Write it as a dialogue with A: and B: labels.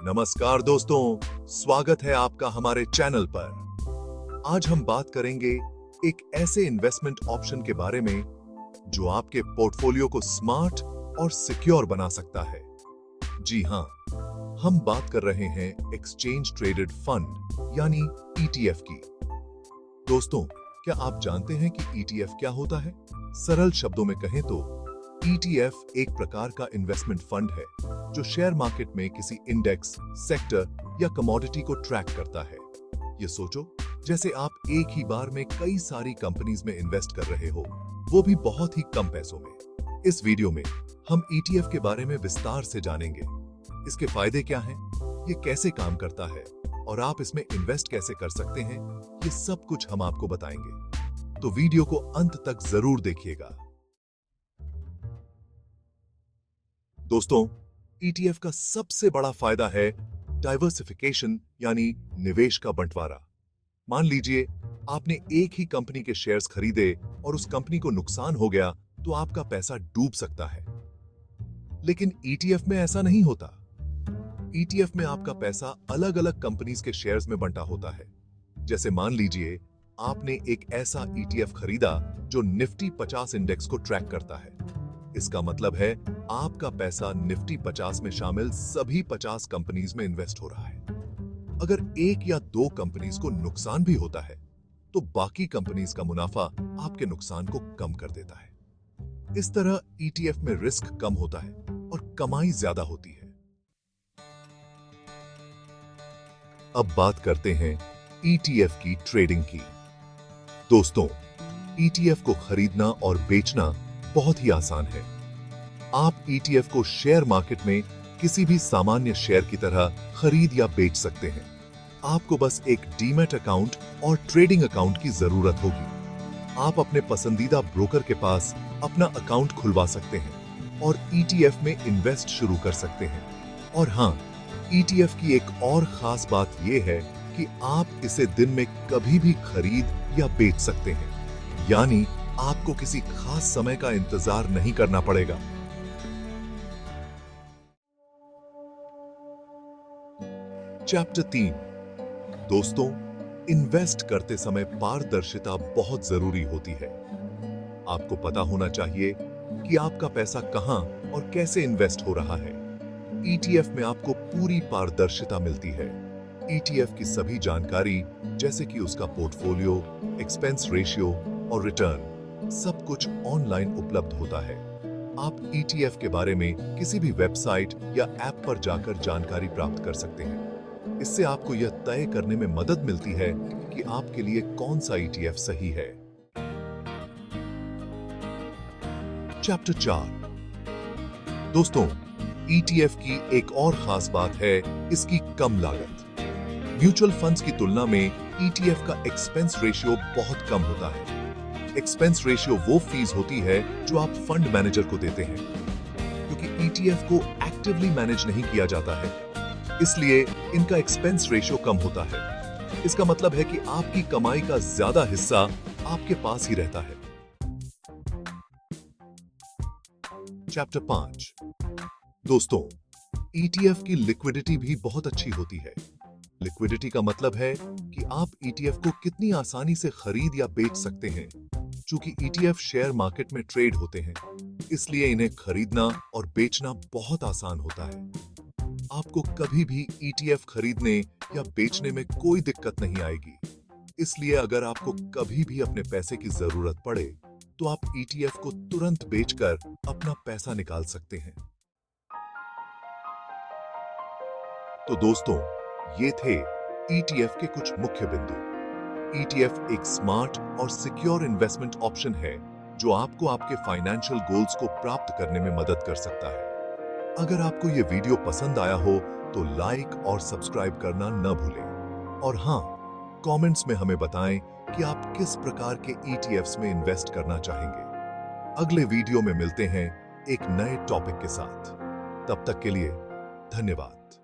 A: नमस्कार दोस्तों, स्वागत है आपका हमारे चैनल पर। आज हम बात करेंगे एक ऐसे इन्वेस्टमेंट ऑप्शन के बारे में जो आपके पोर्टफोलियो को स्मार्ट और सिक्योर बना सकता है। जी हां, हम बात कर रहे हैं एक्सचेंज ट्रेडेड फंड यानी ईटीएफ की। दोस्तों, क्या आप जानते हैं कि ईटीएफ क्या होता है? सरल शब्दों में कहें तो ईटीएफ एक प्रकार का इन्वेस्टमेंट फंड है जो शेयर मार्केट में किसी इंडेक्स, सेक्टर या कमोडिटी को ट्रैक करता है। ये सोचो, जैसे आप एक ही बार में कई सारी कंपनीज में इन्वेस्ट कर रहे हो, वो भी बहुत ही कम पैसों में। इस वीडियो में हम ईटीएफ के बारे में विस्तार से जानेंगे। इसके फायदे क्या हैं, ये कैसे काम करता है और आप इसमें इन्वेस्ट कैसे कर सकते हैं, ये सब कुछ हम आपको बताएंगे। तो वीडियो को अंत तक जरूर देखिएगा। दोस्तों, ईटीएफ का सबसे बड़ा फायदा है डाइवर्सिफिकेशन यानी निवेश का बंटवारा। मान लीजिए आपने एक ही कंपनी के शेयर्स खरीदे और उस कंपनी को नुकसान हो गया तो आपका पैसा डूब सकता है। लेकिन ईटीएफ में ऐसा नहीं होता। ईटीएफ में आपका पैसा अलग अलग कंपनीज के शेयर्स में बंटा होता है। जैसे मान लीजिए आपने एक ऐसा ईटीएफ खरीदा जो निफ्टी 50 इंडेक्स को ट्रैक करता है। इसका मतलब है आपका पैसा निफ्टी 50 में शामिल सभी 50 कंपनीज में इन्वेस्ट हो रहा है। अगर एक या दो कंपनीज को नुकसान भी होता है तो बाकी कंपनीज का मुनाफा आपके नुकसान को कम कर देता है। इस तरह ईटीएफ में रिस्क कम होता है और कमाई ज्यादा होती है। अब बात करते हैं ईटीएफ की ट्रेडिंग की। दोस्तों, ईटीएफ को खरीदना और बेचना बहुत ही आसान है। आप ईटीएफ को शेयर मार्केट में किसी भी सामान्य शेयर की तरह खरीद या बेच सकते हैं। आपको बस एक डीमैट अकाउंट और ट्रेडिंग अकाउंट की जरूरत होगी। आप अपने पसंदीदा ब्रोकर के पास अपना अकाउंट खुलवा सकते हैं और ईटीएफ में इन्वेस्ट शुरू कर सकते हैं। और हां, ईटीएफ की एक और खास बात यह है कि आप इसे दिन में कभी भी खरीद या बेच सकते हैं, यानी आपको किसी खास समय का इंतजार नहीं करना पड़ेगा। चैप्टर 3। दोस्तों, इन्वेस्ट करते समय पारदर्शिता बहुत जरूरी होती है। आपको पता होना चाहिए कि आपका पैसा कहां और कैसे इन्वेस्ट हो रहा है। ईटीएफ में आपको पूरी पारदर्शिता मिलती है। ईटीएफ की सभी जानकारी, जैसे कि उसका पोर्टफोलियो, एक्सपेंस रेशियो और रिटर्न, सब कुछ ऑनलाइन उपलब्ध होता है। आप ईटीएफ के बारे में किसी भी वेबसाइट या ऐप पर जाकर जानकारी प्राप्त कर सकते हैं। इससे आपको यह तय करने में मदद मिलती है कि आपके लिए कौन सा ईटीएफ सही है। चैप्टर 4। दोस्तों, ईटीएफ की एक और खास बात है इसकी कम लागत। म्यूचुअल फंड्स की तुलना में ईटीएफ का एक्सपेंस रेशियो बहुत कम होता है। एक्सपेंस रेशियो वो फीस होती है जो आप फंड मैनेजर को देते हैं। क्योंकि ईटीएफ को एक्टिवली मैनेज नहीं किया जाता है, इसलिए इनका एक्सपेंस रेशियो कम होता है। इसका मतलब है कि आपकी कमाई का ज्यादा हिस्सा आपके पास ही रहता है। चैप्टर 5। दोस्तों, ईटीएफ की लिक्विडिटी भी बहुत अच्छी होती है। लिक्विडिटी का मतलब है कि आप ईटीएफ को कितनी आसानी से खरीद या बेच सकते हैं। चूंकि ईटीएफ शेयर मार्केट में ट्रेड होते हैं, इसलिए इन्हें खरीदना और बेचना बहुत आसान होता है। आपको कभी भी ईटीएफ खरीदने या बेचने में कोई दिक्कत नहीं आएगी। इसलिए अगर आपको कभी भी अपने पैसे की जरूरत पड़े तो आप ईटीएफ को तुरंत बेचकर अपना पैसा निकाल सकते हैं। तो दोस्तों, ये थे ईटीएफ के कुछ मुख्य बिंदु। ईटीएफ एक स्मार्ट और सिक्योर इन्वेस्टमेंट ऑप्शन है जो आपको आपके फाइनेंशियल गोल्स को प्राप्त करने में मदद कर सकता है। अगर आपको ये वीडियो पसंद आया हो तो लाइक और सब्सक्राइब करना न भूलें। और हां, कमेंट्स में हमें बताएं कि आप किस प्रकार के ईटीएफ्स में इन्वेस्ट करना चाहेंगे। अगले वीडियो में मिलते हैं एक नए टॉपिक के साथ। तब तक के लिए धन्यवाद।